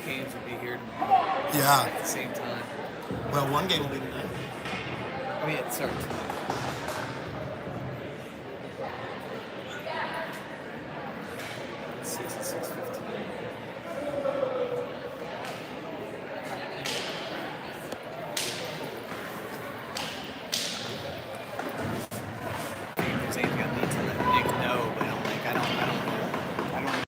games will be here tomorrow Yeah. at the same time. Well, one game will be tonight. I mean, it starts tonight. 6 and 6:15. If there's anything I need to let Nick know, but I'm like, I don't know. I don't know.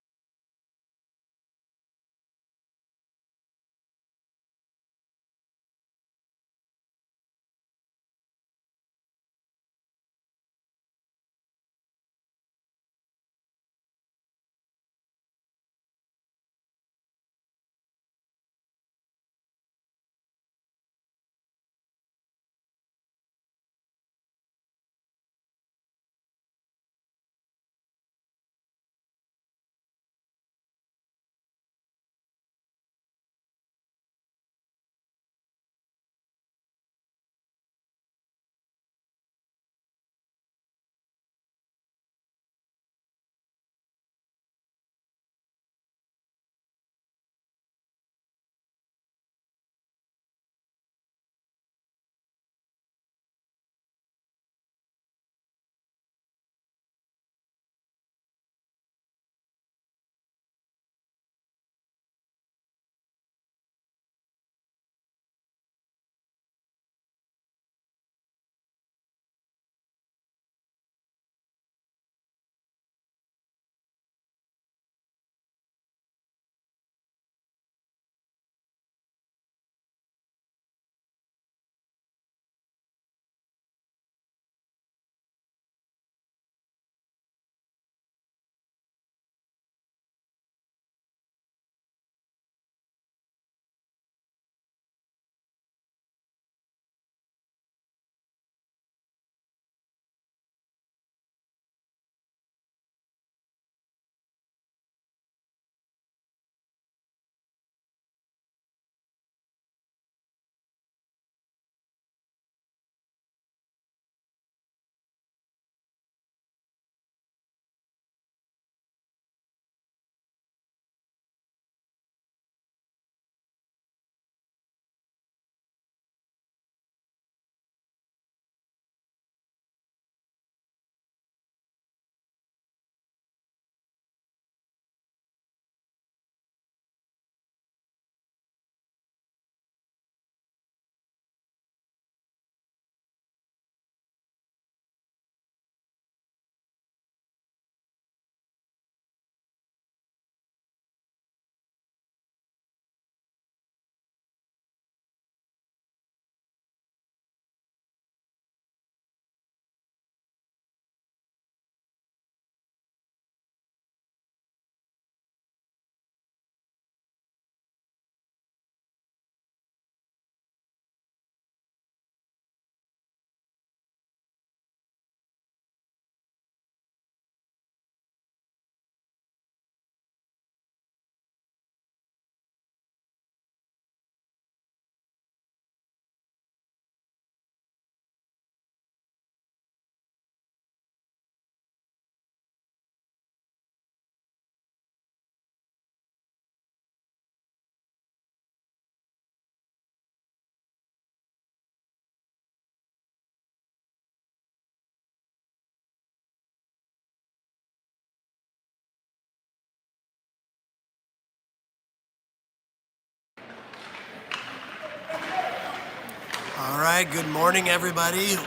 All right, good morning, everybody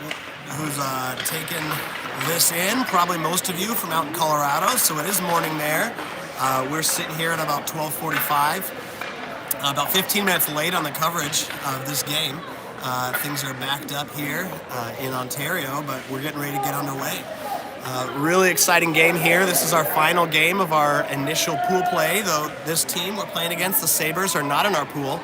who's taken this in. Probably most of you from out in Colorado, so it is morning there. We're sitting here at about 12:45, about 15 minutes late on the coverage of this game. Things are backed up here in Ontario, but we're getting ready to get underway. Really exciting game here. This is our final game of our initial pool play, though this team we're playing against, the Sabres, are not in our pool.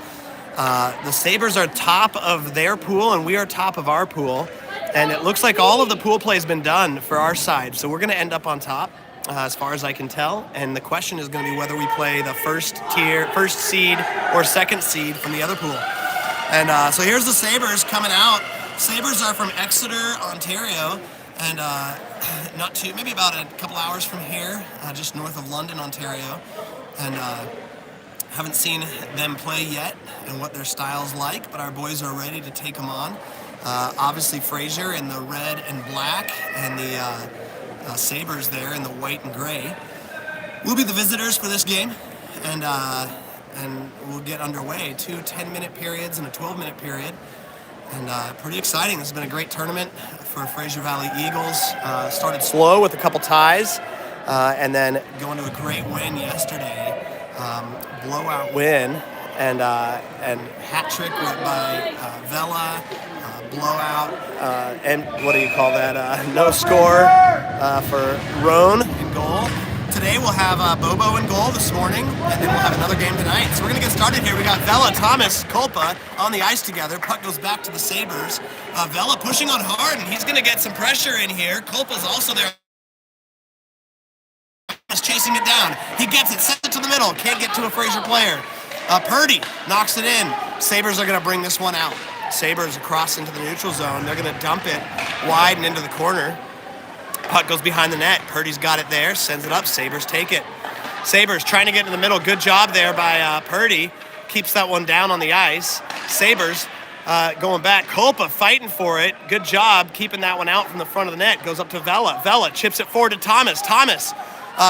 The Sabres are top of their pool, and we are top of our pool. And it looks like all of the pool play has been done for our side, so we're going to end up on top, as far as I can tell. And the question is going to be whether we play the first seed, or second seed from the other pool. And so here's the Sabres coming out. Sabres are from Exeter, Ontario, and maybe about a couple hours from here, just north of London, Ontario. And Haven't seen them play yet and what their style's like, but our boys are ready to take them on. Obviously Fraser in the red and black, and the Sabres there in the white and gray. We'll be the visitors for this game, and we'll get underway. 2 10-minute periods and a 12-minute period. And pretty exciting. This has been a great tournament for Fraser Valley Eagles. Started slow with a couple ties, and then going to a great win yesterday. Blowout win, and hat trick by Vela, blowout, and what do you call that? No score for Roan in goal. Today we'll have Bobo in goal this morning, and then we'll have another game tonight. So we're going to get started here. We got Vela, Thomas, Kulpa on the ice together. Puck goes back to the Sabres. Vela pushing on hard, and he's going to get some pressure in here. Kulpa's also there. Chasing it down. He gets it, sends it to the middle. Can't get to a Fraser player. Purdy knocks it in. Sabres are going to bring this one out. Sabres across into the neutral zone. They're going to dump it wide and into the corner. Puck goes behind the net. Purdy's got it there, sends it up. Sabres take it. Sabres trying to get in the middle. Good job there by Purdy. Keeps that one down on the ice. Sabres going back. Kulpa fighting for it. Good job keeping that one out from the front of the net. Goes up to Vela. Vela chips it forward to Thomas. Thomas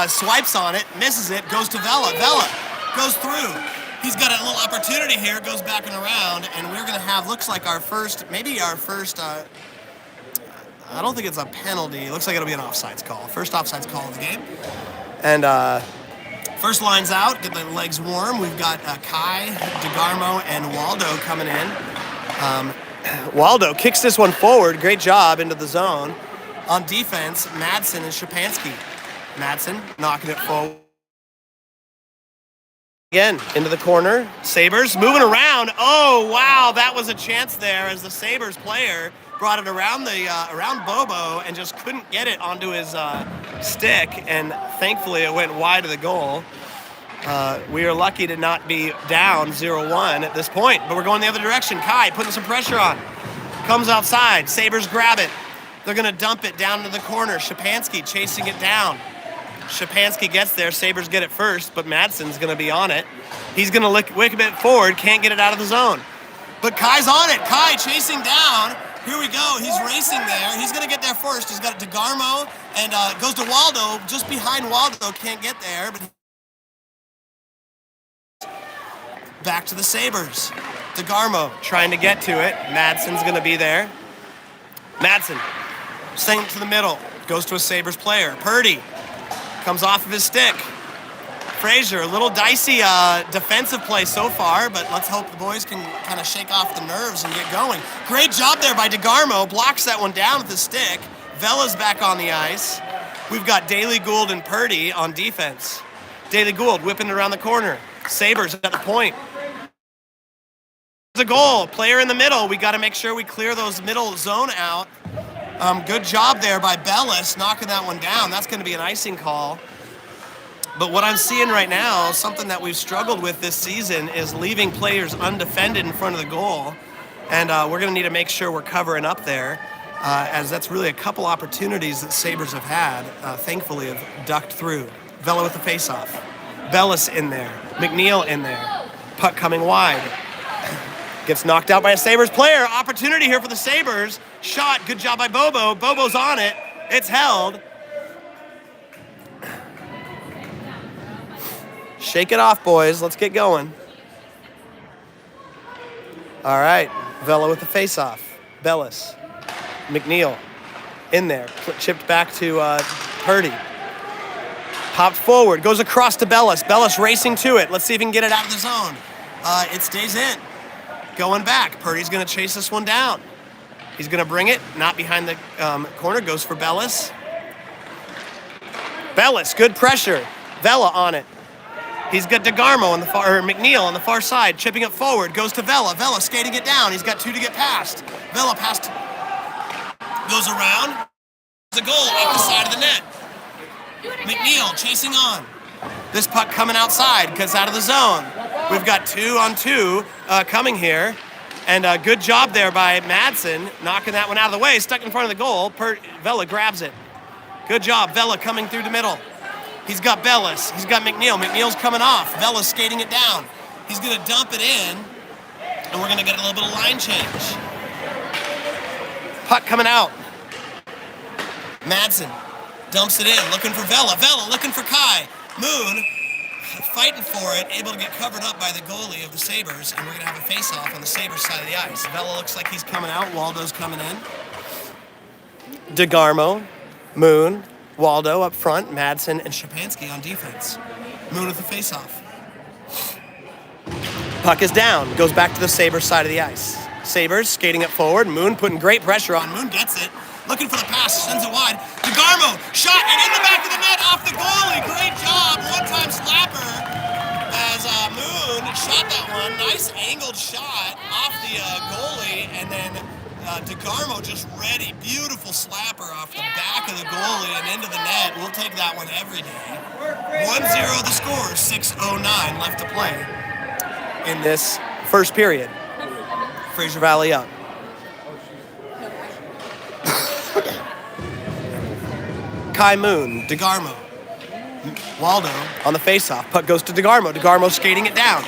swipes on it, misses it, goes to Vela. Vela goes through. He's got a little opportunity here, goes back and around, and we're going to have, looks like our first, I don't think it's a penalty. It looks like it'll be an offsides call. First offsides call of the game. And first line's out, get the legs warm. We've got Kai, DeGarmo, and Waldo coming in. Waldo kicks this one forward. Great job into the zone. On defense, Madsen and Shapansky. Madsen knocking it forward. Again, into the corner. Sabres moving around. Oh, wow, that was a chance there as the Sabres player brought it around around Bobo and just couldn't get it onto his stick, and thankfully it went wide of the goal. We are lucky to not be down 0-1 at this point, but we're going the other direction. Kai putting some pressure on. Comes outside. Sabres grab it. They're going to dump it down to the corner. Shapansky chasing it down. Shapansky gets there. Sabres get it first, but Madsen's going to be on it. He's going to wick it forward. Can't get it out of the zone. But Kai's on it. Kai chasing down. Here we go. He's racing there. He's going to get there first. He's got DeGarmo and goes to Waldo. Just behind Waldo. Can't get there. But back to the Sabres. DeGarmo trying to get to it. Madsen's going to be there. Madsen sending it to the middle. Goes to a Sabres player. Purdy comes off of his stick. Fraser, a little dicey defensive play so far, but let's hope the boys can kind of shake off the nerves and get going. Great job there by DeGarmo. Blocks that one down with his stick. Vela's back on the ice. We've got Daly Gould and Purdy on defense. Daly Gould whipping it around the corner. Sabres at the point. There's a goal. Player in the middle. We got to make sure we clear those middle zone out. Good job there by Bellis, knocking that one down. That's going to be an icing call. But what I'm seeing right now, something that we've struggled with this season, is leaving players undefended in front of the goal. And we're going to need to make sure we're covering up there, as that's really a couple opportunities that Sabres have had, thankfully have ducked through. Vela with the faceoff. Bellis in there. McNeil in there. Puck coming wide. Gets knocked out by a Sabres player. Opportunity here for the Sabres. Shot. Good job by Bobo. Bobo's on it. It's held. Shake it off, boys. Let's get going. All right. Vela with the face-off. Bellis. McNeil in there. Chipped back to Purdy. Popped forward. Goes across to Bellis. Bellis racing to it. Let's see if he can get it out of the zone. It stays in. Going back. Purdy's going to chase this one down. He's going to bring it. Not behind the corner. Goes for Bellis. Bellis. Good pressure. Vela on it. He's got DeGarmo on the far, or McNeil on the far side, chipping it forward. Goes to Vela. Vela skating it down. He's got 2 to get past. Vela passed. Goes around. The goal off the side of the net. McNeil chasing on. This puck coming outside, gets out of the zone. We've got 2-on-2 coming here. And good job there by Madsen, knocking that one out of the way. Stuck in front of the goal. Vela grabs it. Good job. Vela coming through the middle. He's got Bellis. He's got McNeil. McNeil's coming off. Vella's skating it down. He's going to dump it in, and we're going to get a little bit of line change. Puck coming out. Madsen dumps it in, looking for Vella. Vella looking for Kai. Moon fighting for it, able to get covered up by the goalie of the Sabres, and we're going to have a face-off on the Sabres side of the ice. Vella looks like he's coming out. Waldo's coming in. DeGarmo, Moon, Waldo up front, Madsen, and Shapansky on defense. Moon with the face-off. Puck is down, goes back to the Sabres side of the ice. Sabres skating it forward, Moon putting great pressure on. Moon gets it, looking for the pass, sends it wide. DeGarmo, shot, and in the back of the net, off the goalie. Great job, one-time slapper as Moon shot that one. Nice angled shot off the goalie, and then DeGarmo just ready. Beautiful slapper off the back of the goalie and into the net. We'll take that one every day. 1-0 the score, 6:09 left to play in this first period. Fraser Valley up. Kai Moon, DeGarmo, Waldo on the faceoff. Puck goes to DeGarmo. DeGarmo skating it down.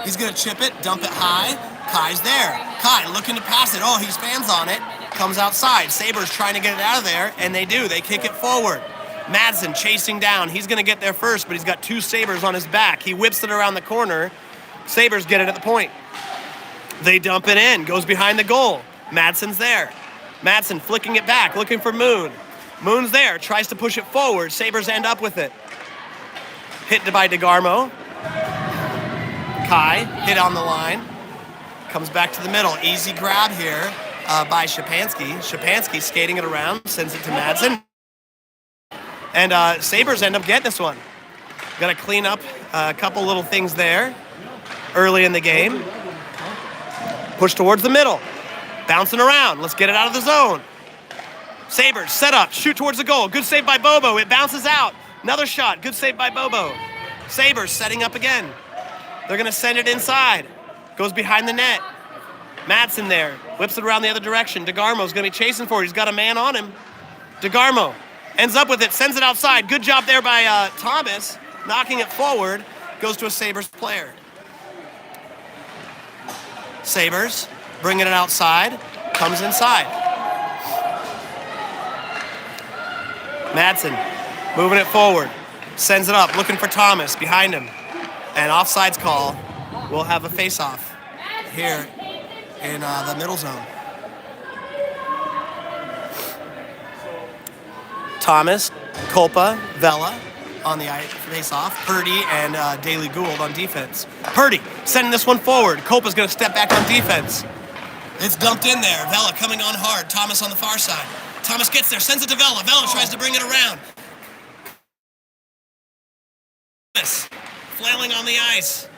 He's going to chip it, dump it high. Kai's there. Kai looking to pass it. Oh, he's fans on it. Comes outside. Sabres trying to get it out of there, and they do. They kick it forward. Madsen chasing down. He's going to get there first, but he's got two Sabres on his back. He whips it around the corner. Sabres get it at the point. They dump it in. Goes behind the goal. Madsen's there. Madsen flicking it back, looking for Moon. Moon's there. Tries to push it forward. Sabres end up with it. Hit by DeGarmo. Kai hit on the line. Comes back to the middle. Easy grab here by Shapansky. Shapansky skating it around. Sends it to Madsen. And Sabres end up getting this one. Got to clean up a couple little things there early in the game. Push towards the middle. Bouncing around. Let's get it out of the zone. Sabres set up. Shoot towards the goal. Good save by Bobo. It bounces out. Another shot. Good save by Bobo. Sabres setting up again. They're going to send it inside. Goes behind the net. Madsen there. Whips it around the other direction. DeGarmo's going to be chasing for it. He's got a man on him. DeGarmo ends up with it. Sends it outside. Good job there by Thomas. Knocking it forward. Goes to a Sabres player. Sabres bringing it outside. Comes inside. Madsen moving it forward. Sends it up. Looking for Thomas. Behind him. And offsides call. We'll have a face-off here in the middle zone. Thomas, Kolpa, Vella on the face-off. Purdy and Daly Gould on defense. Purdy sending this one forward. Kolpa's going to step back on defense. It's dumped in there. Vella coming on hard. Thomas on the far side. Thomas gets there, sends it to Vella. Vella tries to bring it around. Flailing on the ice.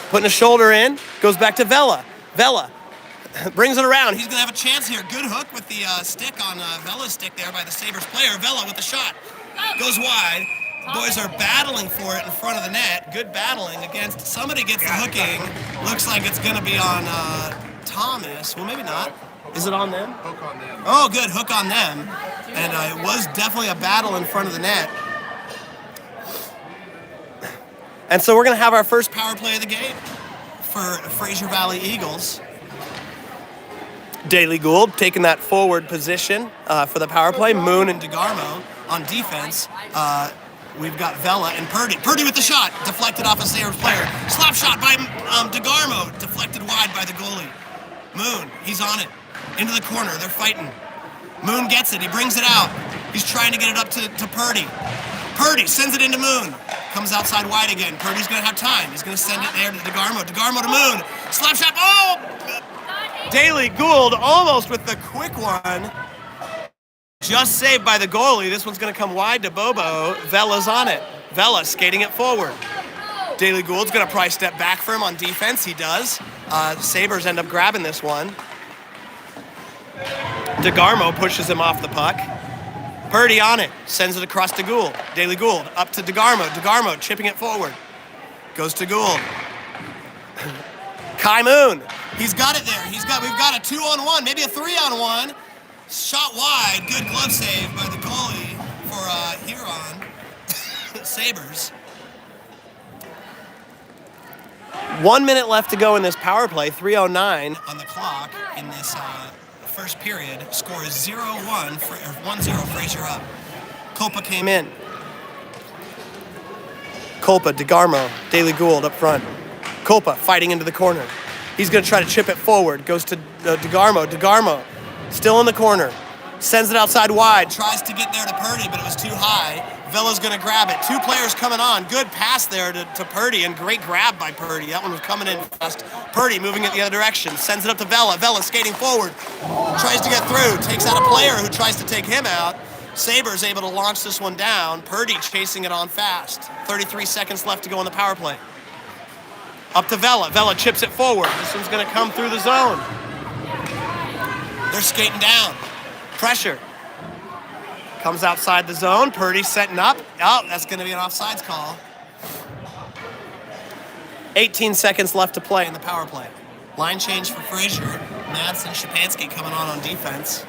Putting a shoulder in, goes back to Vella. Vella brings it around. He's going to have a chance here. Good hook with the stick on Vella's stick there by the Sabres player. Vella with the shot. Goes wide. Boys are battling for it in front of the net. Good battling against. Somebody gets the hooking. Looks like it's going to be on Thomas. Well, maybe not. Is it on them? Hook on them. Oh, good. Hook on them. And it was definitely a battle in front of the net. And so we're going to have our first power play of the game for Fraser Valley Eagles. Daly Gould taking that forward position for the power play. Moon and DeGarmo on defense. We've got Vella and Purdy. Purdy with the shot. Deflected off a Sabres player. Slap shot by DeGarmo. Deflected wide by the goalie. Moon, he's on it. Into the corner. They're fighting. Moon gets it. He brings it out. He's trying to get it up to Purdy. Purdy sends it into Moon. Comes outside wide again. Purdy's going to have time. He's going to send it there to DeGarmo. DeGarmo to Moon. Slap shot. Oh! Daly Gould almost with the quick one. Just saved by the goalie. This one's going to come wide to Bobo. Vella's on it. Vella skating it forward. Daly Gould's going to probably step back for him on defense. He does. Sabres end up grabbing this one. DeGarmo pushes him off the puck. Purdy on it. Sends it across to Gould. Daly Gould up to DeGarmo. DeGarmo chipping it forward. Goes to Gould. Kai Moon. He's got it there. We've got a 2-on-1, maybe a 3-on-1. Shot wide. Good glove save by the goalie for Heron. Sabres. 1 minute left to go in this power play, 3:09. On the clock in this first period. Score is 0-1, 1-0, Fraser up. Copa came in. Culpa, DeGarmo, Daily Gould up front. Culpa fighting into the corner. He's going to try to chip it forward. Goes to DeGarmo. DeGarmo still in the corner. Sends it outside wide. Tries to get there to Purdy, but it was too high. Vella's going to grab it. 2 players coming on. Good pass there to Purdy, and great grab by Purdy. That one was coming in fast. Purdy moving it the other direction. Sends it up to Vella. Vella skating forward. Tries to get through. Takes out a player who tries to take him out. Sabres able to launch this one down. Purdy chasing it on fast. 33 seconds left to go in the power play. Up to Vella. Vella chips it forward. This one's going to come through the zone. They're skating down. Pressure. Comes outside the zone. Purdy setting up. Oh, that's going to be an offsides call. 18 seconds left to play In the power play. Line change for Fraser. Madsen, Shapansky coming on defense.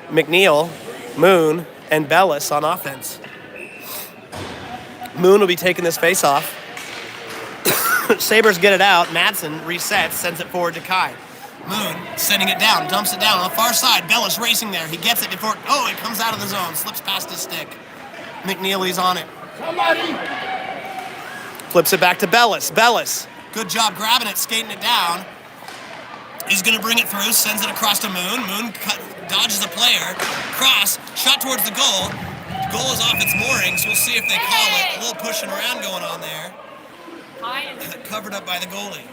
McNeil, Moon, and Bellis on offense. Moon will be taking this face-off. Sabres get it out. Madsen resets, sends it forward to Kai. Moon sending it down, dumps it down on the far side. Bellis racing there. He gets it before. Oh, it comes out of the zone. Slips past his stick. McNeil, he's on it. Flips it back to Bellis. Bellis. Good job grabbing it, skating it down. He's going to bring it through, sends it across to Moon. Moon dodges a player. Cross, shot towards the goal. The goal is off its moorings. We'll see if they call it. A little pushing around going on there. Covered up by the goalie.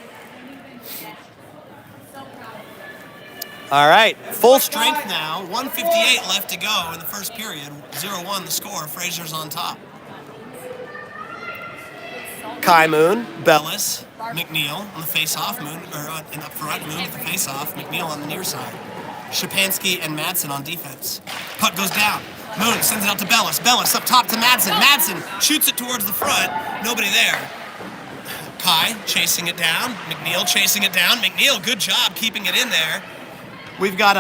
All right. Full strength now. 1:58 left to go in the first period. 0-1 the score. Fraser's on top. Kai Moon. Bellis, McNeil on the face-off. Moon, in up front. Moon at the face-off. McNeil on the near side. Shapansky and Madsen on defense. Puck goes down. Moon sends it out to Bellis. Bellis up top to Madsen. Madsen shoots it towards the front. Nobody there. Kai chasing it down. McNeil chasing it down. McNeil, good job keeping it in there. We've got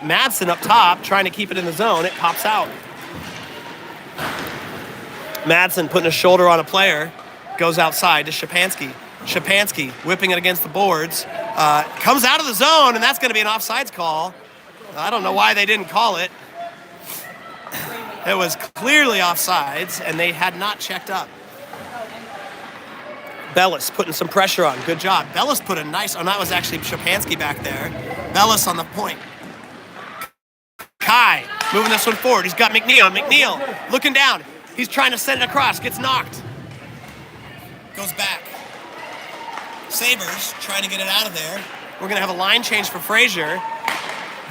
Madsen up top trying to keep it in the zone. It pops out. Madsen putting a shoulder on a player. Goes outside to Shapansky. Shapansky whipping it against the boards. Comes out of the zone, and that's going to be an offsides call. I don't know why they didn't call it. It was clearly offsides, and they had not checked up. Bellis putting some pressure on. Good job. Bellis put a nice... Oh, that was actually Shapansky back there. Bellis on the point. Kai moving this one forward. He's got McNeil. McNeil looking down. He's trying to send it across. Gets knocked. Goes back. Sabres trying to get it out of there. We're going to have a line change for Fraser.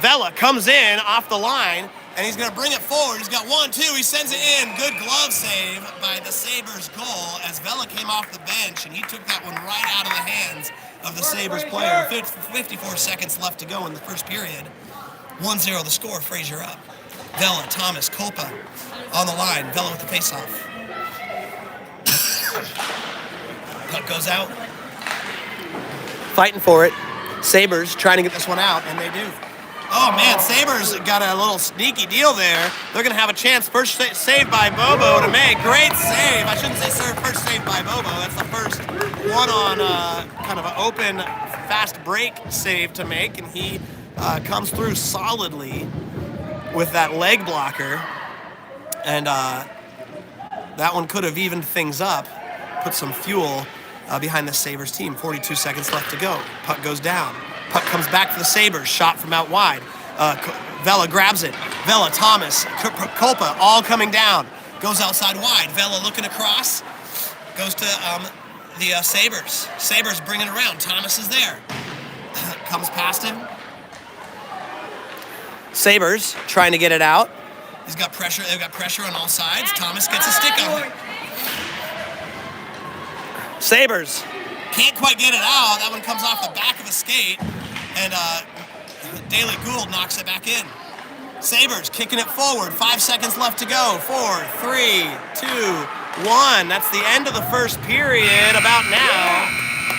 Vella comes in off the line. And he's going to bring it forward. He's got 1-2. He sends it in. Good glove save by the Sabres goal as Vella came off the bench, and he took that one right out of the hands of the Sabres player. 54 seconds left to go in the first period. 1-0 the score. Fraser up. Vella, Thomas, Culpa on the line. Vella with the faceoff. Puck goes out. Fighting for it. Sabres trying to get this one out, And they do. Oh, man, Sabres got a little sneaky deal there. they're going to have a chance. First save by Bobo to make. Great save. I shouldn't say first save by Bobo. That's the first one on kind of an open, fast break save to make. And he comes through solidly with that leg blocker. And that one could have evened things up, put some fuel behind the Sabres team. 42 seconds left to go. Puck goes down. Puck comes back to the Sabres. Shot from out wide. Vella grabs it. Vella, Thomas, Culpa, all coming down. Goes outside wide. Vella looking across. Goes to the Sabres. Sabres bring it around. Thomas is there. Comes past him. Sabres trying to get it out. He's got pressure. They've got pressure on all sides. Thomas gets a stick on him. Sabres. Can't quite get it out. That one comes off the back of a skate. And Daily Gould knocks it back in. Sabres kicking it forward. 5 seconds left to go. 4, 3, 2, 1. That's the end of the first period about now.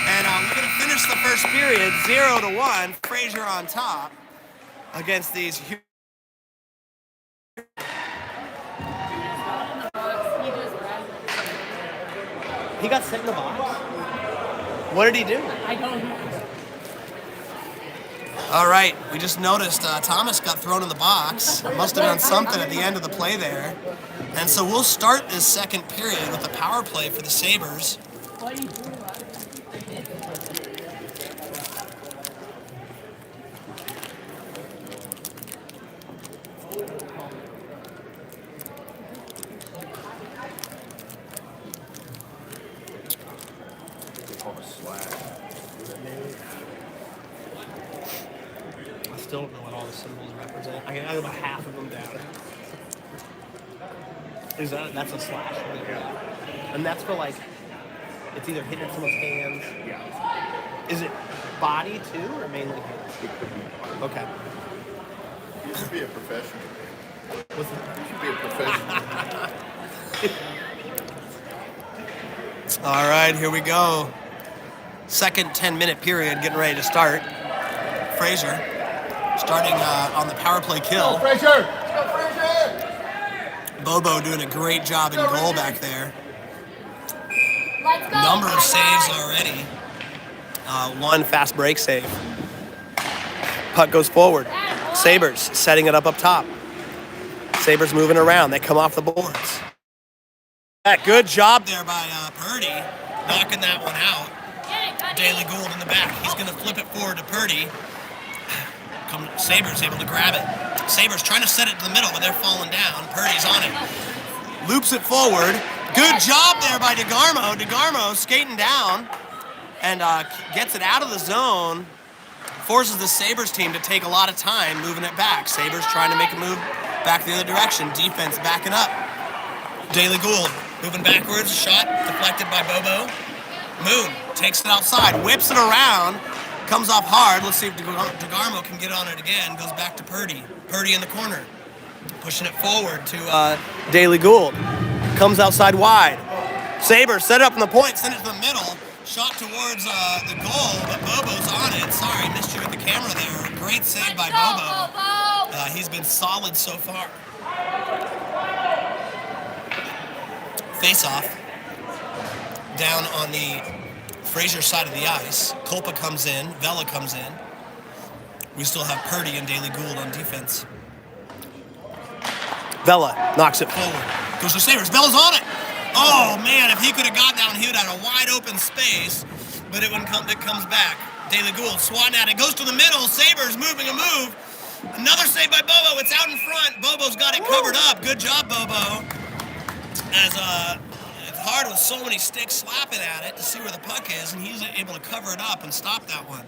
And we're going to finish the first period 0-1. Fraser on top against these He got set in the box. What did he do? I don't know. All right, we just noticed Thomas got thrown in the box. Must have done something at the end of the play there. And so we'll start this second period with a power play for the Sabres. What are you doing? I still don't know what all the symbols represent. I got about half of them down. That's a slash right there. And that's for like, it's either hitting someone's hands. Yeah. Is it body too, or mainly hands? It could be. Okay. You should be a professional. What's that? You should be a professional. All right, here we go. Second 10-minute period getting ready to start. Fraser starting on the power play kill. Fraser! Let's go, Fraser! Bobo doing a great job in goal back there. Let's go. Number of Bye-bye. saves already. One fast break save. Puck goes forward. Sabres setting it up top. Sabres moving around. They come off the boards. Good job There by Purdy, knocking that one out. Daily Gould in the back. He's going to flip it forward to Purdy. Sabres able to grab it. Sabres trying to set it to the middle, but they're falling down. Purdy's on it. Loops it forward. Good job there by DeGarmo. DeGarmo skating down and gets it out of the zone. Forces the Sabres team to take a lot of time moving it back. Sabres trying to make a move back the other direction. Defense backing up. Daily Gould moving backwards. Shot deflected by Bobo. Moon takes it outside. Whips it around. Comes off hard. Let's see if DeGarmo can get on it again. Goes back to Purdy. Purdy in the corner. Pushing it forward to Daily Gould. Comes outside wide. Sabres set it up in the point. send it to the middle. Shot towards the goal, but Bobo's on it. Sorry, missed you with the camera there. Great save by Bobo. He's been solid so far. Face off. Down on the Fraser side of the ice. Kolpa comes in. Vela comes in. We still have Purdy and Daily Gould on defense. Vela knocks it Forward. Goes to Sabres. Vela's on it. Oh, man, if he could have gotten that one, he would have had a wide open space, but it comes back. Daily Gould swatting at it. Goes to the middle. Sabres moving a move. Another save by Bobo. It's out in front. Bobo's got it covered up. Good job, Bobo. As it's hard with so many sticks slapping at it to see where the puck is, and he's able to cover it up and stop that one.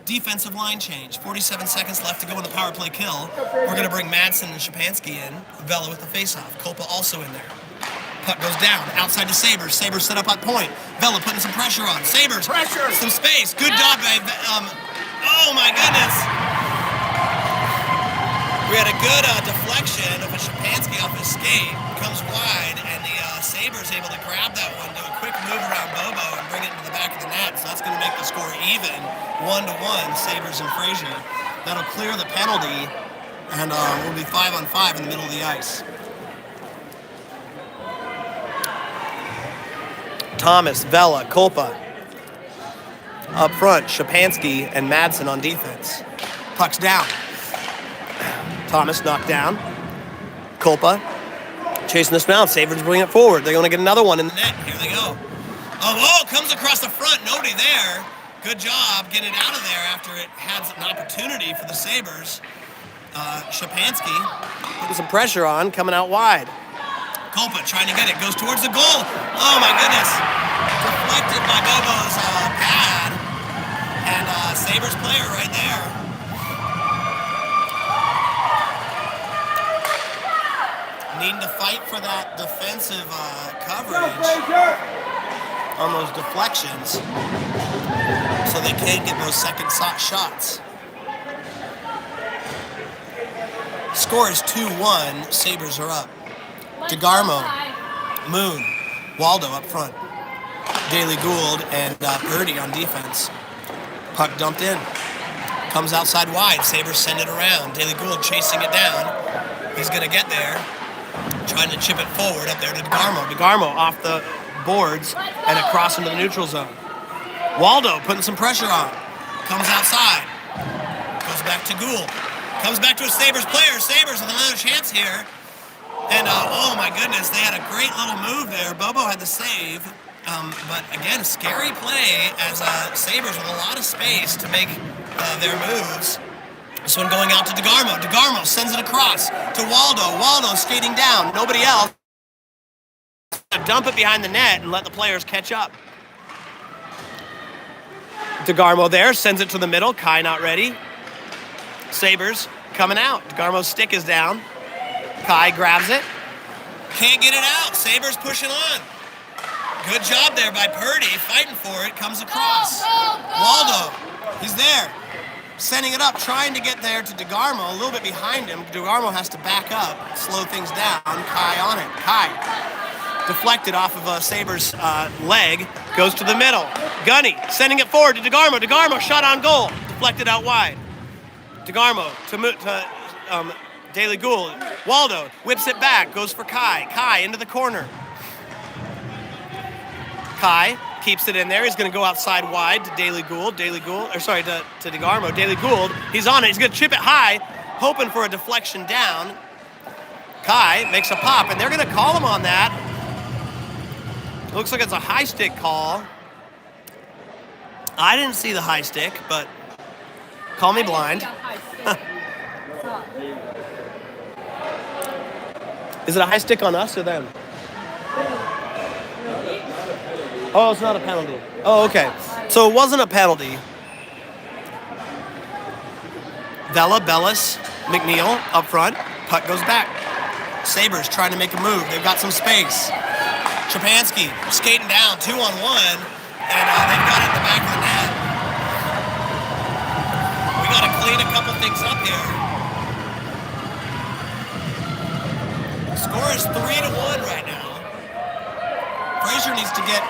Defensive line change. 47 seconds left to go in the power play kill. We're going to bring Madsen and Shapansky in. Vela with the faceoff. Kolpa also in there. Puck goes down. Outside to Sabres. Sabres set up at point. Vela putting some pressure on. Sabres. Pressure! Some space. Good job by... oh, my goodness. We had a good deflection of a Shapansky off his skate. Comes wide, and the Sabres able to grab that one, do a quick move around Bobo, and bring it into the back of the net. So that's going to make the score even, 1-1, Sabres and Fraser. That'll clear the penalty, and we'll be 5-on-5 in the middle of the ice. Thomas, Vela, Kolpa. Up front, Shapansky and Madsen on defense. Puck's down. Thomas knocked down. Kolpa chasing this down. Sabres bring it forward. They're going to get another one in the net. Net, here they go. Oh, comes across the front, nobody there. Good job getting it out of there after it had an opportunity for the Sabres. Shapansky. Putting some pressure on, coming out wide. Kolpa trying to get it, goes towards the goal. Oh my goodness. Deflected by Bobo's pad. And Sabres player right there. Needing to fight for that defensive coverage on those deflections so they can't get those second shots. Score is 2-1. Sabres are up. DeGarmo, Moon, Waldo up front. Daily Gould and Purdy on defense. Puck dumped in. Comes outside wide. Sabres send it around. Daily Gould chasing it down. He's going to get there. Trying to chip it forward up there to DeGarmo. DeGarmo off the boards and across into the neutral zone. Waldo putting some pressure on. Comes outside. Goes back to Gould. Comes back to a Sabres player. Sabres with another chance here. And, oh my goodness, they had a great little move there. Bobo had the save. But again, scary play as Sabres with a lot of space to make their moves. This one going out to DeGarmo. DeGarmo sends it across to Waldo. Waldo skating down. Nobody else. Dump it behind the net and let the players catch up. DeGarmo there, sends it to the middle. Kai not ready. Sabres coming out. DeGarmo's stick is down. Kai grabs it. Can't get it out. Sabres pushing on. Good job there by Purdy. Fighting for it. Comes across. Waldo. He's there. Sending it up. Trying to get there to DeGarmo. A little bit behind him. DeGarmo has to back up. Slow things down. Kai on it. Kai. Deflected off of a Sabres leg. Goes to the middle. Gunny. Sending it forward to DeGarmo. DeGarmo shot on goal. Deflected out wide. DeGarmo to Daily Gould. Waldo whips it back, goes for Kai. Kai into the corner. Kai keeps it in there. He's going to go outside wide to Daily Gould. To DeGarmo. Daily Gould. He's on it. He's going to chip it high, hoping for a deflection down. Kai makes a pop, and they're going to call him on that. Looks like it's a high stick call. I didn't see the high stick, but call me blind. Is it a high stick on us or them? Oh, it's not a penalty. Oh, okay. So it wasn't a penalty. Vela, Bellis, McNeil up front. Puck goes back. Sabres trying to make a move. They've got some space. Shapansky skating down 2-on-1, and they've got it in the back of the net. We got to clean a couple things up here. Score is 3-1 right now. Fraser needs to get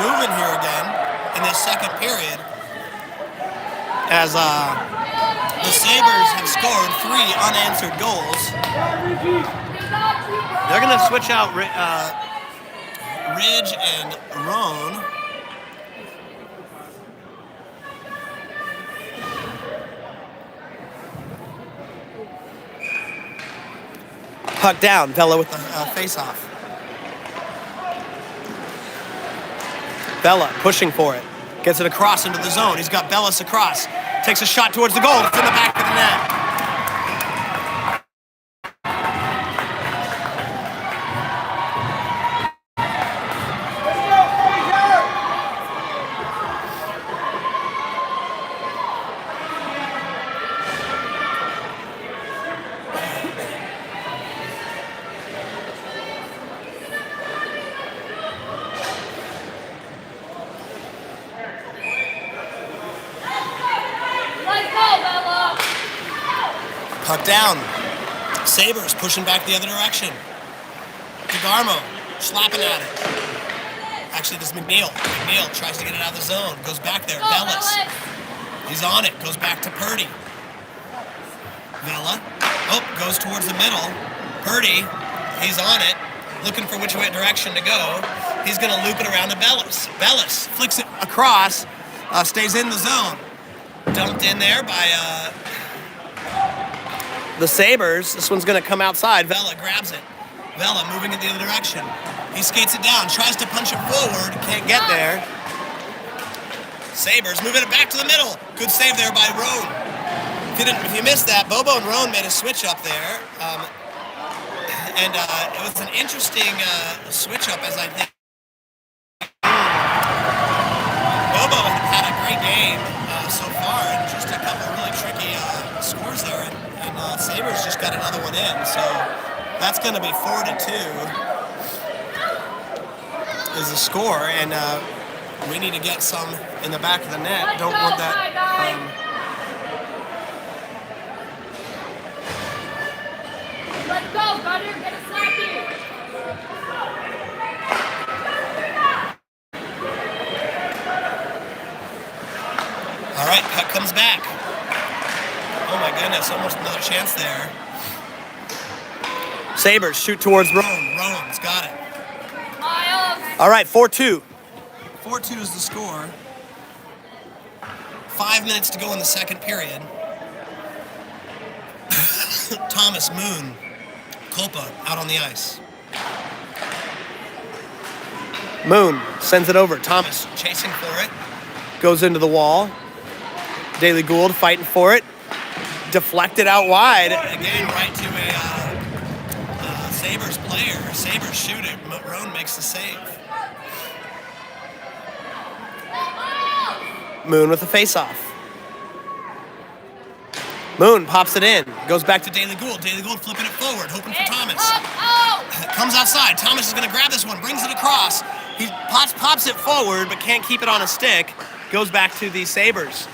moving here again in this second period, as the Sabres have scored 3 unanswered goals. They're going to switch out Ridge and Roan. Puck down, Vela with the face-off. Vela pushing for it. Gets it across into the zone. He's got Bellis across. Takes a shot towards the goal. It's in the back of the net. Puck down. Sabres pushing back the other direction. DeGarmo slapping at it. Actually, this is McNeil. McNeil tries to get it out of the zone. Goes back there. Bellis. He's on it. Goes back to Purdy. Vela. Oh, goes towards the middle. Purdy. He's on it. Looking for which way direction to go. He's going to loop it around to Bellis. Bellis flicks it across. Stays in the zone. Dumped in there by the Sabres. This one's going to come outside. Vela grabs it. Vela moving in the other direction. He skates it down, tries to punch it forward, can't get there. Sabres moving it back to the middle. Good save there by Roan. If you missed that, Bobo and Roan made a switch up there. And it was an interesting switch up, as I think. Bobo had a great game so far, and just a couple really tricky scores there. And Sabres just got another one in, so that's going to be 4-2 is the score, and we need to get some in the back of the net. Don't want that. Let's go, Gunner. Get a slap here. All right, puck comes back. Oh my goodness, almost another chance there. Sabres shoot towards Roan. Roan's got it. Miles. All right, 4-2. 4-2 is the score. 5 minutes to go in the second period. Thomas, Moon, Kolpa out on the ice. Moon sends it over. Thomas Chasing for it. goes into the wall. Daily Gould fighting for it. Deflected out wide. Again, right to a Sabres player. Sabres shoot it. Roan makes the save. Moon with the face-off. Moon pops it in. Goes back to Daily Gould. Daily Gould flipping it forward, hoping for Thomas. Oh! Comes outside. Thomas is going to grab this one, brings it across. He pops it forward, but can't keep it on a stick. Goes back to the Sabres.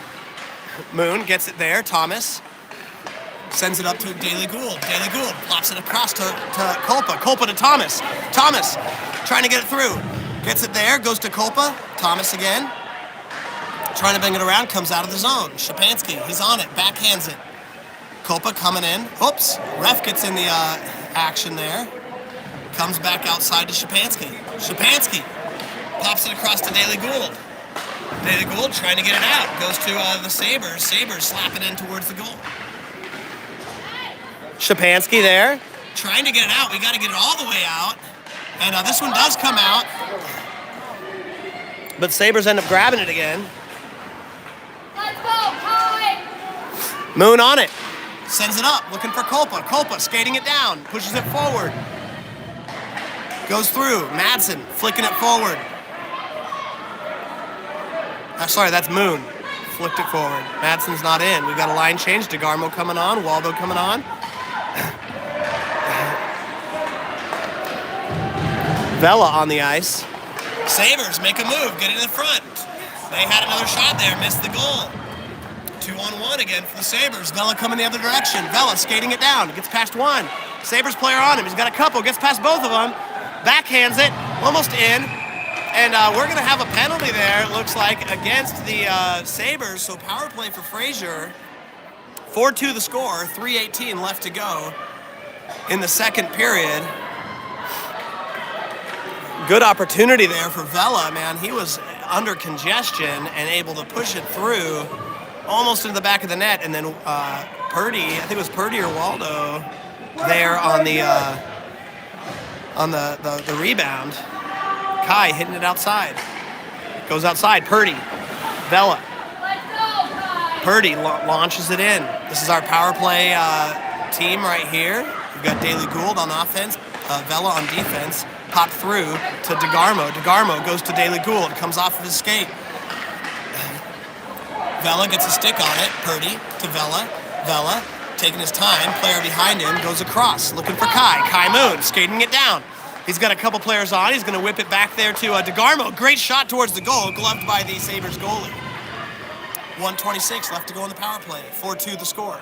Moon gets it there. Thomas Sends it up to Daily Gould. Daily Gould plops it across to Kolpa. Kolpa to Thomas. Thomas trying to get it through. Gets it there, goes to Kolpa. Thomas again. Trying to bring it around, comes out of the zone. Shapansky, he's on it, backhands it. Kolpa coming in. Oops, ref gets in the action there. Comes back outside to Shapansky. Shapansky pops it across to Daily Gould. Daily Gould trying to get it out. Goes to the Sabres. Sabres slap it in towards the goal. Shapansky there. Trying to get it out. We got to get it all the way out. And this one does come out. But Sabres end up grabbing it again. Let's go, Kai! Moon on it. Sends it up, looking for Kolpa. Kolpa skating it down, pushes it forward. Goes through. Madsen flicking it forward. Sorry, that's Moon. Flicked it forward. Madsen's not in. We've got a line change. DeGarmo coming on. Waldo coming on. Vela on the ice. Sabres make a move, get it in the front. They had another shot there, missed the goal. 2-on-1 again for the Sabres. Vela coming the other direction. Vela skating it down. Gets past one. Sabres player on him. He's got a couple. Gets past both of them. Backhands it. Almost in. And we're going to have a penalty there, it looks like, against the Sabres. So power play for Fraser. 4-2 the score. 3:18 left to go in the second period. Good opportunity there for Vela, man. He was under congestion and able to push it through almost into the back of the net. And then Purdy, I think it was Purdy or Waldo, there on the rebound. Kai hitting it outside. Goes outside. Purdy. Vela. Let's go, Kai! Purdy launches it in. This is our power play team right here. We've got Daily Gould on offense, Vela on defense. Popped through to DeGarmo. DeGarmo goes to Daily Gould. Comes off of his skate. Vela gets a stick on it. Purdy to Vela. Vela taking his time. Player behind him goes across. Looking for Kai. Kai Moon skating it down. He's got a couple players on. He's going to whip it back there to DeGarmo. Great shot towards the goal. Gloved by the Sabres goalie. 1:26 left to go in the power play. 4-2 the score.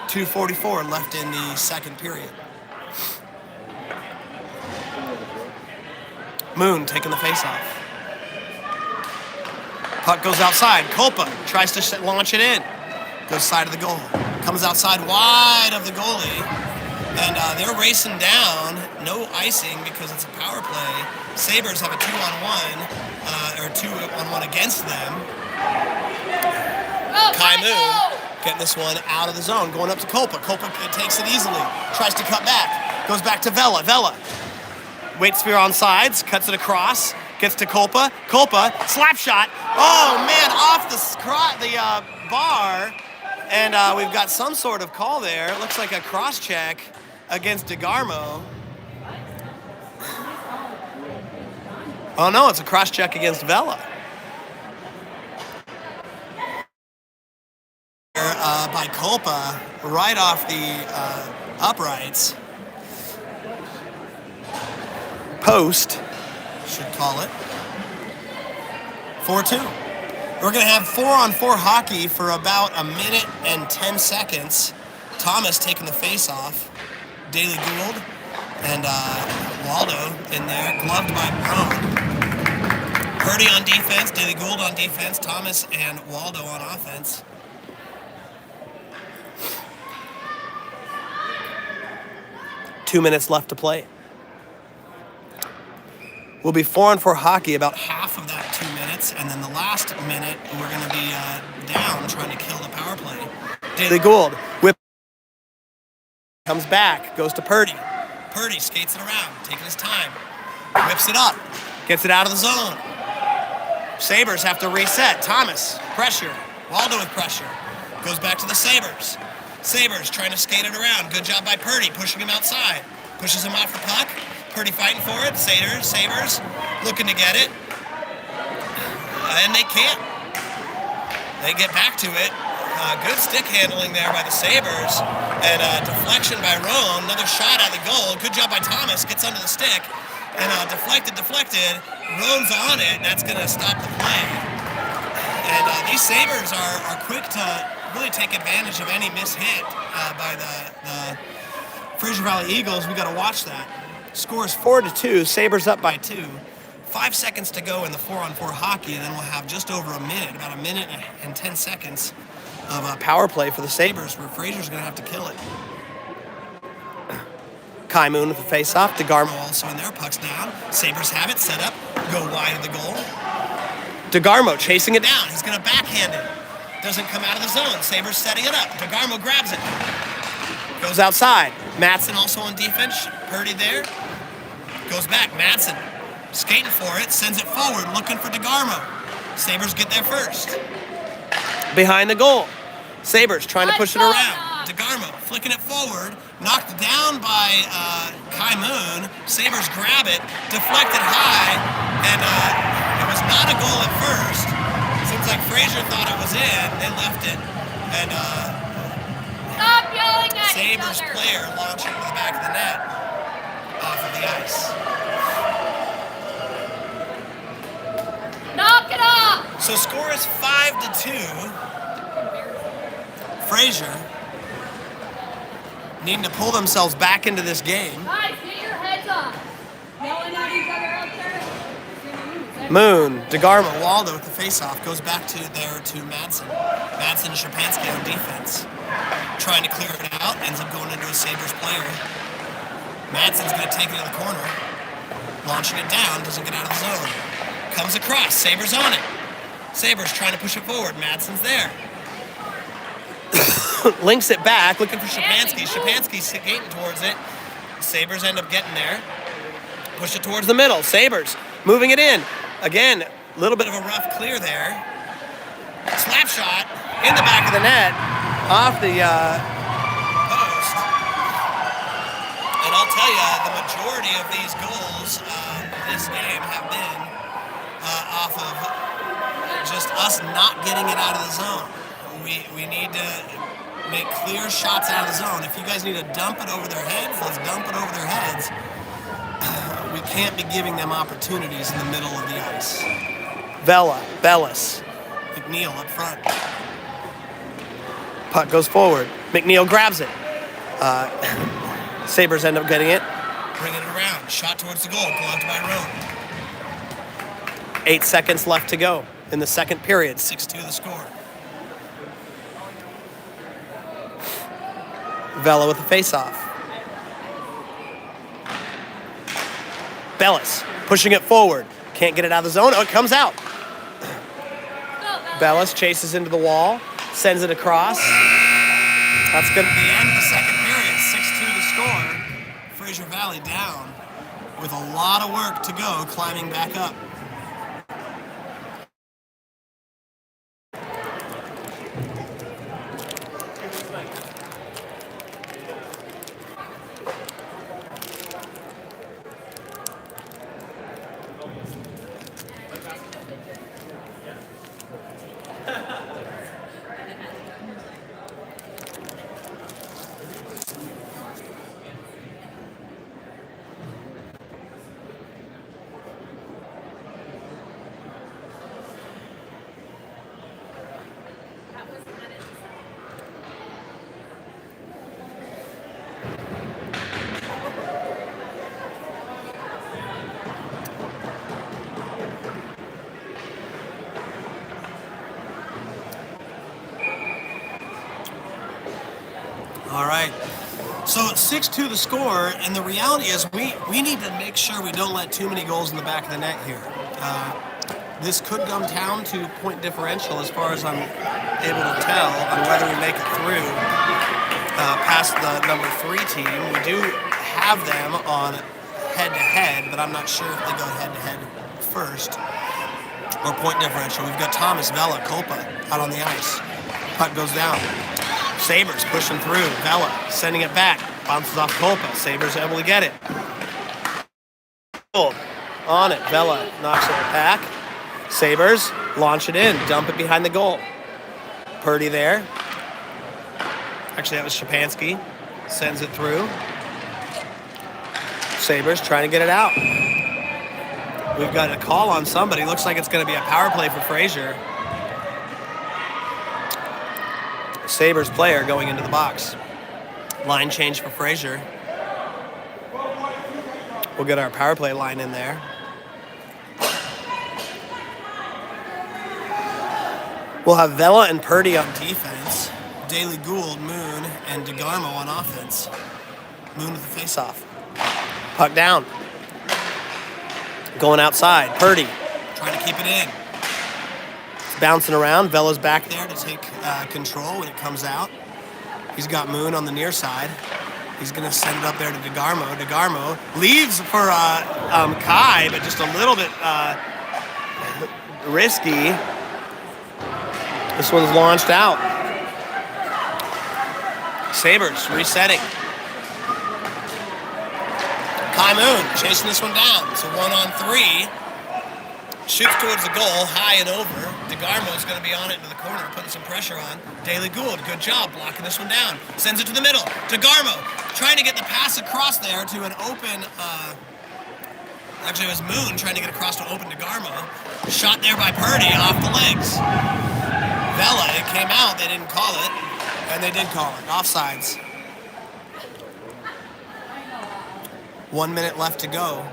2:44 left in the second period. Moon taking the face-off. Puck goes outside. Kolpa tries to launch it in. Goes side of the goal. Comes outside wide of the goalie. And they're racing down. No icing because it's a power play. Sabres have a 2-on-1, or 2-on-1 against them. Kai Moon getting this one out of the zone. Going up to Kolpa. Kolpa takes it easily. Tries to cut back. Goes back to Vela. Vela. Waits for on sides, cuts it across, gets to Kolpa. Kolpa, slap shot. Oh man, off the bar, and we've got some sort of call there. It looks like a cross check against DeGarmo. Oh no, it's a cross check against Vela. By Kolpa, right off the uprights. Post, should call it. 4-2. We're going to have 4-on-4 hockey for about a minute and 10 seconds. Thomas taking the face-off. Daily Gould and Waldo in there, gloved by Brown. Purdy on defense, Daily Gould on defense, Thomas and Waldo on offense. Two minutes left to play. will be 4-on-4 hockey. About half of that 2 minutes, and then the last minute we're going to be down trying to kill the power play. Daily Gould whip comes back, goes to Purdy. Purdy skates it around, taking his time, whips it up, Gets it out of the zone. zone. Sabres have to reset. Thomas, Pressure. Waldo with pressure. Goes back to the Sabres. Sabres trying to skate it around. Good job by Purdy, pushing him outside. Pushes him off the puck. Purdy fighting for it. Sabres looking to get it. And they can't. They get back to it. Good stick handling there by the Sabres. And deflection by Rome. Another shot at the goal. Good job by Thomas. Gets under the stick. And deflected. Rome's on it. And that's going to stop the play. And these Sabres are quick to really take advantage of any mishit by the Fraser Valley Eagles. We got to watch that. scores 4-2. Sabres up by 2. 5 seconds to go in the 4-on-4 hockey, and then we'll have just over a minute, about a minute and 10 seconds of Power play for the Sabres. Sabres, where Fraser's going to have to kill it. Kai Moon with the face-off. DeGarmo. Also in there, puck's down. Sabres have it set up, go wide of the goal. DeGarmo chasing it down. Down, he's going to backhand it. Doesn't come out of the zone. Sabres setting it up. DeGarmo grabs it. Goes outside. Matson also on defense. Purdy there. Goes back. Matson skating for it. Sends it forward. Looking for DeGarmo. Sabres get there first. Behind the goal. Sabres trying to push it around. DeGarmo flicking it forward. Knocked down by Kai Moon. Sabres grab it. Deflected high. And it was not a goal at first. Seems like Fraser thought it was in. They left it. And Stop yelling at each Sabres other. player launching to the back of the net off of the ice. Knock it off. So score is 5-2. Fraser needing to pull themselves back into this game. Guys, get your heads up. Yelling at each other out there. Moon. DeGarmo. Waldo with the faceoff goes back to Madsen. Madsen and Shapansky on defense. Trying to clear it out, ends up going into a Sabres player. Madsen's going to take it to the corner. Launching it down, doesn't get out of the zone. Comes across, Sabres on it. Sabres trying to push it forward, Madsen's there. Links it back. Looking for Shapansky, Shapansky skating towards it. Sabres end up getting there. Push it towards the middle. Sabres moving it in. Again, a little bit of a rough clear there. Slap shot in the back of the net. Off the post. And I'll tell you, the majority of these goals this game have been off of just us not getting it out of the zone. We need to make clear shots out of the zone. If you guys need to dump it over their heads, let's dump it over their heads. We can't be giving them opportunities in the middle of the ice. Bellis. McNeil up front. Puck goes forward. McNeil grabs it. Sabres end up getting it. Bringing it around. Shot towards the goal. Blocked by Rome. 8 seconds left to go in the second period. 6-2 the score. Vela with the face-off. Bellis pushing it forward. Can't get it out of the zone. Oh, it comes out. Bellis chases into the wall. Sends it across. That's good. At the end of the second period, 6-2 the score. Fraser Valley down with a lot of work to go climbing back up. All right, So 6-2 the score, and the reality is we need to make sure we don't let too many goals in the back of the net here. This could come down to point differential as far as I'm able to tell on whether we make it through past the number 3 team. We do have them on head-to-head, but I'm not sure if they go head-to-head first or point differential. We've got Thomas, Vela, Copa out on the ice. Puck goes down. Sabres pushing through. Vela sending it back. Bounces off Copa. Sabres able to get it. On it. Vela knocks it back. Sabres launch it in. Dump it behind the goal. Purdy there. Actually, that was Shapansky. Sends it through. Sabres trying to get it out. We've got a call on somebody. Looks like it's going to be a power play for Fraser. Sabres player going into the box. Line change for Fraser. We'll get our power play line in there. We'll have Vela and Purdy on defense. Daly Gould, Moon, and DeGarmo on offense. Moon with the face-off. Puck down. Going outside. Purdy trying to keep it in. It's bouncing around. Vela's back there to take control when it comes out. He's got Moon on the near side. He's going to send it up there to DeGarmo. DeGarmo leaves for Kai, but just a little bit risky. This one's launched out. Sabres resetting. Kai Moon chasing this one down. It's a 1-on-3. Shoots towards the goal, high and over. DeGarmo's going to be on it into the corner, putting some pressure on. Daly Gould, good job blocking this one down. Sends it to the middle. DeGarmo trying to get the pass across there to an open... actually, it was Moon trying to get across to open DeGarmo. Shot there by Purdy off the legs. Vela, it came out. They didn't call it. And they did call it. Offsides. 1 minute left to go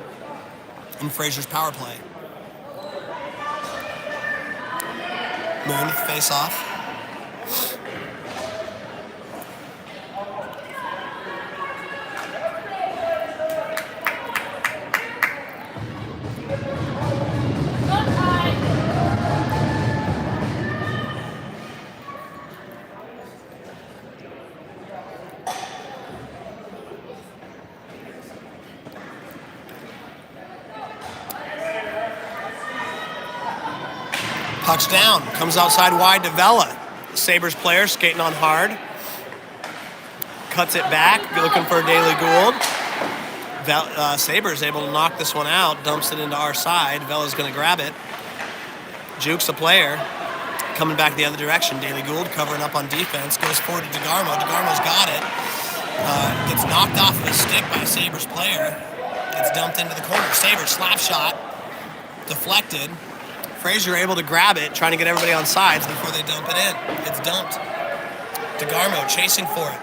in Fraser's power play. Moon with the face-off. Puck's down, comes outside wide to Vela. Sabres player skating on hard. Cuts it back, looking for Daly Gould. Sabres able to knock this one out, dumps it into our side. Vela's going to grab it. Jukes the player. Coming back the other direction. Daly Gould covering up on defense. Goes forward to DeGarmo. DeGarmo's got it. Gets knocked off of his stick by a Sabres player. Gets dumped into the corner. Sabres slap shot. Deflected. Fraser able to grab it, trying to get everybody on sides before they dump it in. It's dumped. DeGarmo chasing for it.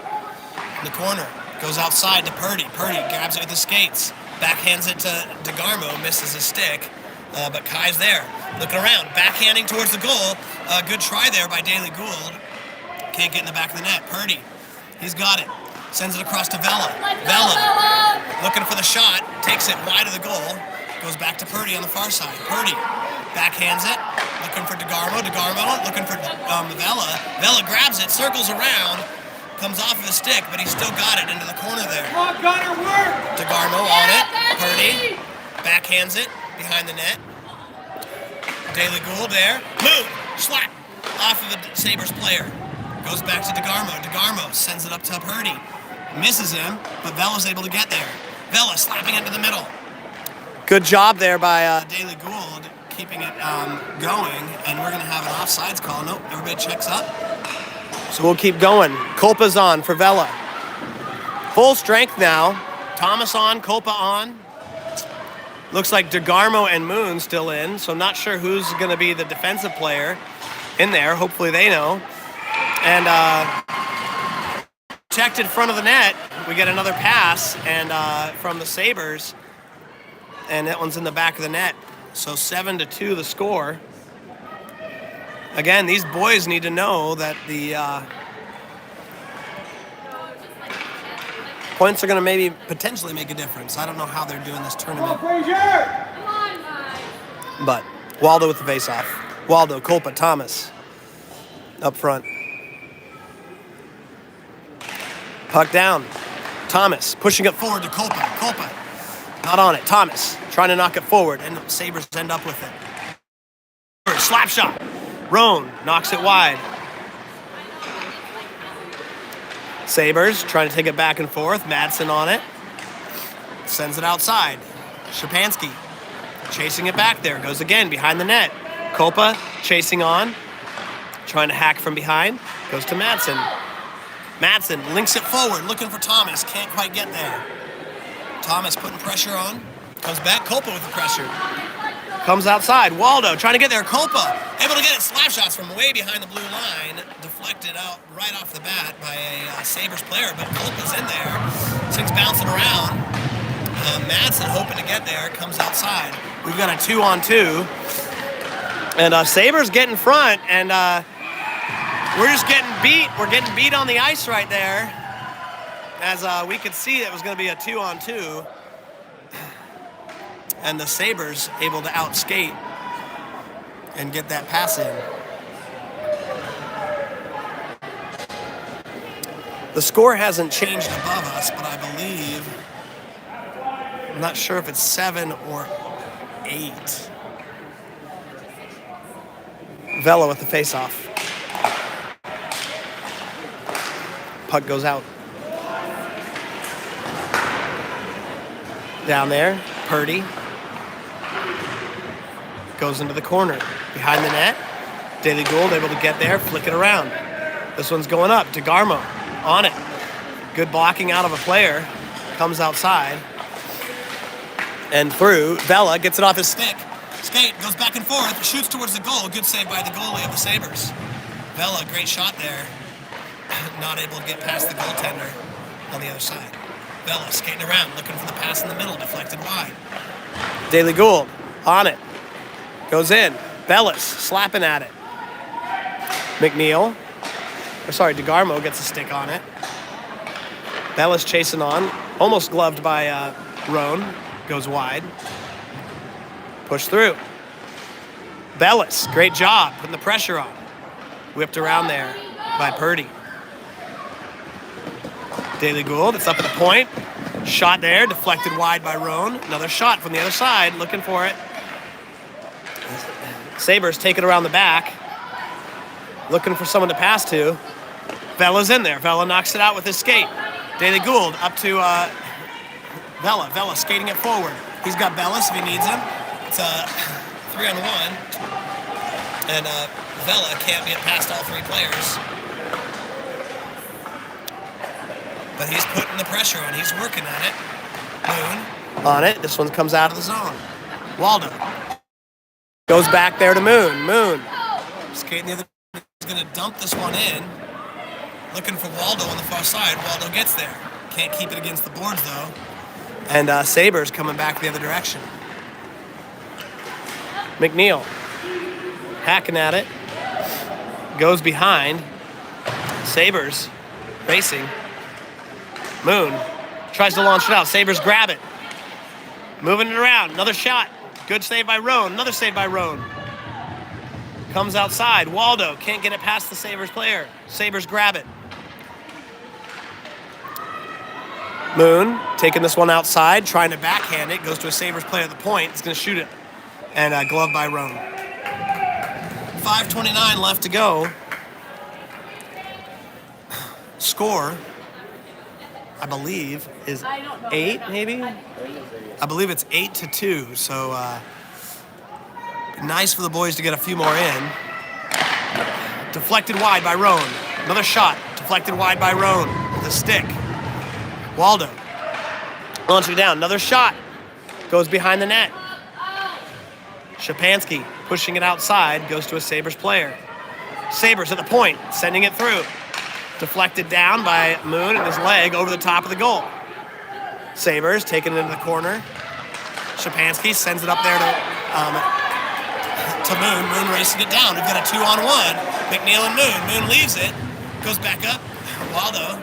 In the corner. Goes outside to Purdy. Purdy grabs it with his skates. Backhands it to DeGarmo. Misses his stick. But Kai's there. Looking around. Backhanding towards the goal. Good try there by Daly Gould. Can't get in the back of the net. Purdy. He's got it. Sends it across to Vela. Vela. Looking for the shot. Takes it wide of the goal. Goes back to Purdy on the far side. Purdy. Backhands it, looking for DeGarmo. DeGarmo looking for Vela. Vela grabs it, circles around, comes off of his stick, but he's still got it into the corner there. Come on, Gunner, work! DeGarmo on it. Purdy backhands it behind the net. Daly Gould there. Move! Slap! Off of the Sabres player. Goes back to DeGarmo. DeGarmo sends it up to Purdy. Misses him, but Vela's able to get there. Vela slapping into the middle. Good job there by Daly Gould keeping it going, and we're going to have an offsides call. Nope, everybody checks up. So we'll keep going. Copa's on for Vela. Full strength now. Thomas on, Copa on. Looks like DeGarmo and Moon still in, so I'm not sure who's going to be the defensive player in there. Hopefully they know. And checked in front of the net. We get another pass and from the Sabres, and that one's in the back of the net. So 7-2 the score. Again, these boys need to know that the Points are going to maybe potentially make a difference. I don't know how they're doing this tournament. Come on, guys. But Waldo with the face-off. Waldo, Culpa, Thomas up front. Puck down. Thomas pushing it forward to Culpa. Culpa not on it. Thomas trying to knock it forward, and the Sabres end up with it. Slap shot. Roan knocks it wide. Sabres trying to take it back and forth. Madsen on it. Sends it outside. Shapansky chasing it back there. Goes again behind the net. Culpa chasing on. Trying to hack from behind. Goes to Madsen. Madsen links it forward, looking for Thomas. Can't quite get there. Thomas putting pressure on. Comes back. Culpa with the pressure. Comes outside. Waldo trying to get there. Culpa able to get it. Slap shots from way behind the blue line. Deflected out right off the bat by a Sabres player, but Culpa's in there. Things bouncing around. Madsen hoping to get there. Comes outside. We've got a 2-on-2. And Sabres get in front, and we're just getting beat. We're getting beat on the ice right there. As we could see, it was going to be a 2-on-2. And the Sabres able to outskate and get that pass in. The score hasn't changed above us, but I believe, I'm not sure if it's 7 or 8. Vela with the face-off. Puck goes out. Down there, Purdy. Goes into the corner. Behind the net. Daily Gould able to get there, flick it around. This one's going up. DeGarmo on it. Good blocking out of a player. Comes outside. And through. Vela gets it off his stick. Skate goes back and forth. Shoots towards the goal. Good save by the goalie of the Sabres. Vela, great shot there. Not able to get past the goaltender on the other side. Vela skating around, looking for the pass in the middle. Deflected wide. Daily Gould on it. Goes in. Bellis slapping at it. DeGarmo gets a stick on it. Bellis chasing on. Almost gloved by Roan. Goes wide. Push through. Bellis, great job putting the pressure on. Whipped around there by Purdy. Daily Gould, it's up at the point. Shot there, deflected wide by Roan. Another shot from the other side, looking for it. Sabres take it around the back. Looking for someone to pass to. Vela's in there. Vela knocks it out with his skate. Daily Gould up to Vela. Vela skating it forward. He's got Bellis if he needs him. It's a 3-on-1. And Vela can't get past all three players. But he's putting the pressure on. He's working on it. Moon on it. This one comes out of the zone. Waldo goes back there to Moon. Moon skating the other. He's going to dump this one in. Looking for Waldo on the far side. Waldo gets there. Can't keep it against the boards, though. And Sabres coming back the other direction. McNeil hacking at it. Goes behind. Sabres racing. Moon tries to launch it out. Sabres grab it. Moving it around. Another shot. Good save by Roan. Another save by Roan. Comes outside. Waldo can't get it past the Sabres player. Sabres grab it. Moon taking this one outside, trying to backhand it. Goes to a Sabres player at the point. He's going to shoot it. And glove by Roan. 5:29 left to go. Score, I believe, is 8, maybe? I believe it's 8-2. So nice for the boys to get a few more in. Deflected wide by Roan. Another shot. Deflected wide by Roan with a stick. Waldo launching it down. Another shot. Goes behind the net. Shapansky pushing it outside. Goes to a Sabres player. Sabres at the point. Sending it through. Deflected down by Moon and his leg over the top of the goal. Sabres taking it into the corner. Shapansky sends it up there to Moon. Moon racing it down. We've got a 2-on-1. McNeil and Moon. Moon leaves it. Goes back up. Waldo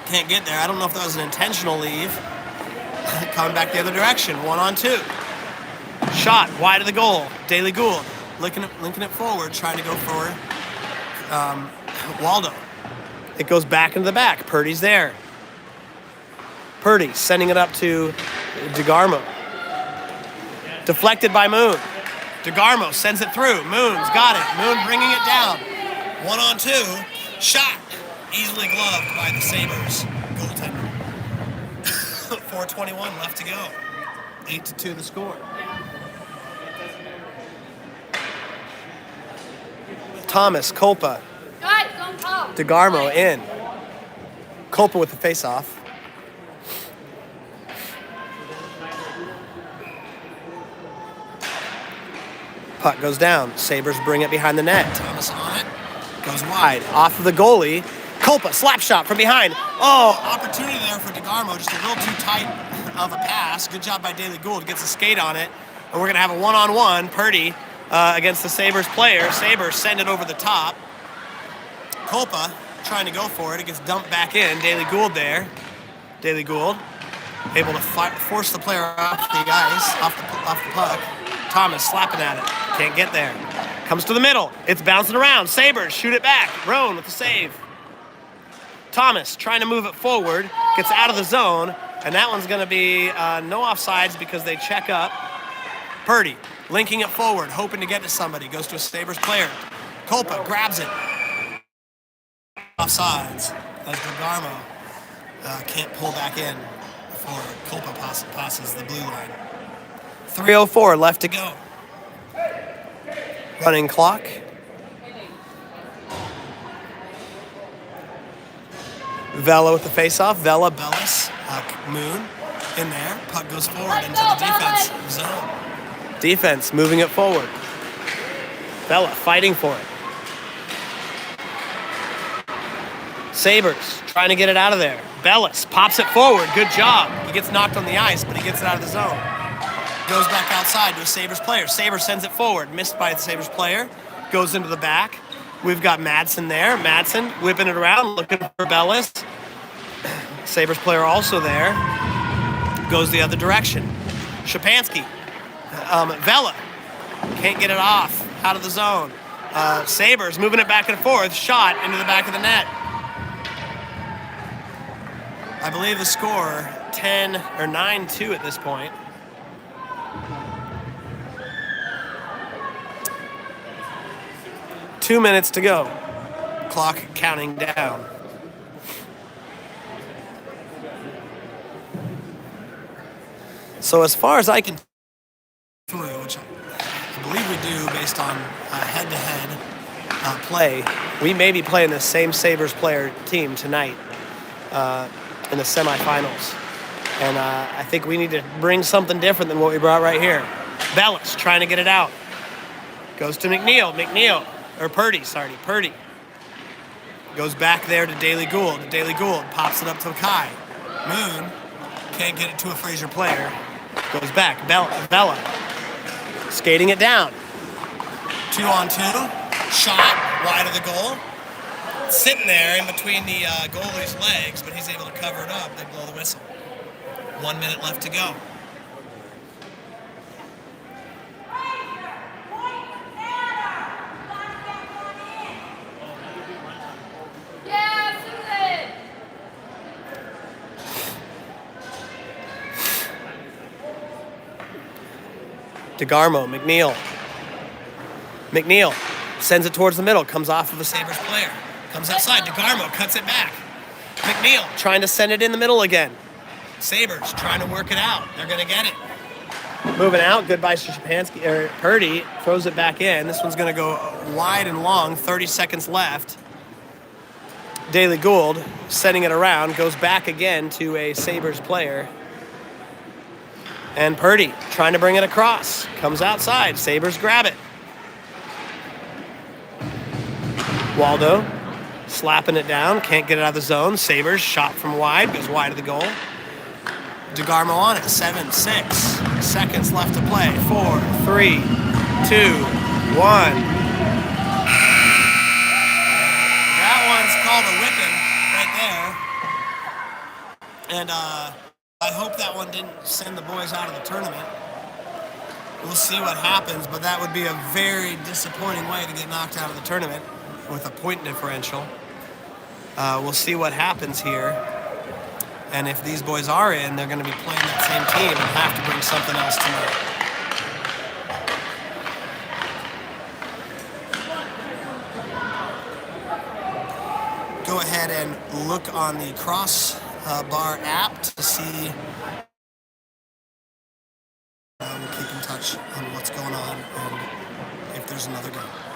Can't get there. I don't know if that was an intentional leave. Coming back the other direction. 1-on-2. Shot wide of the goal. Daly Gould linking it forward, trying to go for Waldo. It goes back into the back. Purdy's there. Purdy sending it up to DeGarmo. Deflected by Moon. DeGarmo sends it through. Moon's got it. Moon bringing it down. 1-on-2. Shot. Easily gloved by the Sabres goaltender. 4:21 left to go. 8-2 the score. Thomas, Kolpa, Guys, don't talk. DeGarmo in. Kolpa with the face-off. Puck goes down. Sabres bring it behind the net. Thomas on it. Goes wide. Off of the goalie. Kolpa, slap shot from behind. Oh, opportunity there for DeGarmo. Just a little too tight of a pass. Good job by Daly Gould. Gets a skate on it. And we're going to have a 1-on-1. Purdy against the Sabres player. Sabres send it over the top. Kolpa trying to go for it. It gets dumped back in. Daly Gould there. Daly Gould able to force the player off the ice, off the puck. Thomas slapping at it. Can't get there. Comes to the middle. It's bouncing around. Sabres shoot it back. Roan with the save. Thomas trying to move it forward. Gets out of the zone. And that one's going to be no offsides because they check up. Purdy linking it forward, hoping to get to somebody. Goes to a Sabres player. Kolpa grabs it. Offsides as DeGarmo can't pull back in before Kolpa passes the blue line. 3:04 left to go. Running clock. Vela with the face-off. Vela, Bellis, Moon in there. Puck goes forward into the defense zone. Defense moving it forward. Vela fighting for it. Sabres trying to get it out of there. Bellis pops it forward. Good job. He gets knocked on the ice, but he gets it out of the zone. Goes back outside to a Sabres player. Sabres sends it forward. Missed by the Sabres player. Goes into the back. We've got Madsen there. Madsen whipping it around, looking for Bellis. Sabres player also there. Goes the other direction. Shapansky. Vela. Can't get it off. Out of the zone. Sabres moving it back and forth. Shot into the back of the net. I believe the score 10 or 9-2 at this point. Two minutes to go. Clock counting down. So as far as I can through, which I believe we do based on head-to-head play, we may be playing the same Sabres player team tonight in the semifinals. And I think we need to bring something different than what we brought right here. Bellis trying to get it out. Goes to McNeil. Purdy. Goes back there to Daly Gould. Daly Gould pops it up to Kai. Moon can't get it to a Fraser player. Goes back. Vela. Skating it down. 2-on-2. Shot wide of the goal. Sitting there in between the goalie's legs, but he's able to cover it up. They blow the whistle. 1 minute left to go. DeGarmo, McNeil sends it towards the middle, comes off of the Sabres player. Comes outside, DeGarmo cuts it back. McNeil trying to send it in the middle again. Sabres trying to work it out. They're going to get it. Moving out, goodbye to Shapansky. Purdy throws it back in. This one's going to go wide and long, 30 seconds left. Daly Gould sending it around, goes back again to a Sabres player. And Purdy trying to bring it across. Comes outside. Sabres grab it. Waldo slapping it down. Can't get it out of the zone. Sabres shot from wide. Goes wide of the goal. DeGarmo on it. 7-6 seconds left to play. 4, 3, 2, 1. That one's called a whipping right there. And I hope that one didn't send the boys out of the tournament. We'll see what happens, but that would be a very disappointing way to get knocked out of the tournament with a point differential. We'll see what happens here. And if these boys are in, they're going to be playing that same team and have to bring something else tonight. Go ahead and look on the crossbar app to see. We'll keep in touch on what's going on and if there's another game.